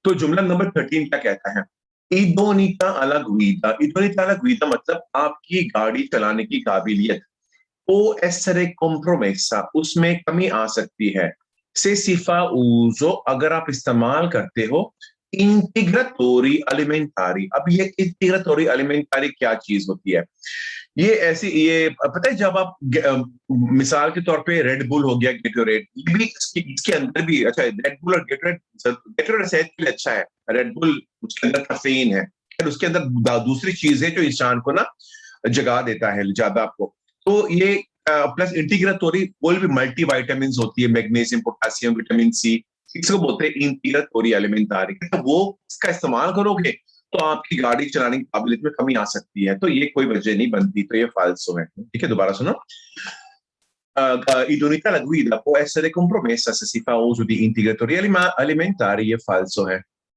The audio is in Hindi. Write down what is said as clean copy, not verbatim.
तो जुमला नंबर 13 क्या कहता है? इदोनिता alla guida। इदोनिता alla guida मतलब आपकी गाड़ी चलाने की काबिलियत। può essere compromessa, उसमें कमी आ सकती है। से सिफा उजो, अगर आप इस्तेमाल करते हो इंटीग्राटोरी alimentari। अब ये इंटीग्राटोरी alimentari क्या चीज होती है? ये ऐसी, ये पता है जब आप मिसाल के तौर पे रेड बुल हो गया, गेटोरेड, ये भी इसके अंदर भी अच्छा है। रेड बुल और गेटोरेड, गेटोरेड सेहत के लिए अच्छा है। रेड बुल उसके अंदर कैफीन है, फिर उसके अंदर दूसरी चीज है जो इंसान को ना जगा देता है ज्यादा आपको। तो ये प्लस इंटीग्राटोरी कोई भी मल्टी वाइटामिन होती है, मैग्नीशियम, पोटेशियम, विटामिन सी, इसको बोलते हैं इंटीग्राटोरी एलिमेंटारी। तो वो इसका इस्तेमाल करोगे तो आपकी गाड़ी चलाने की काबिलियत में कमी आ सकती है। तो ये कोई वजह नहीं बनती, तो ये फालसो है। ठीक है, दोबारा सुनो। idoneità alla guida può essere compromessa se si fa uso di integratori alimentari, ये फालसो है।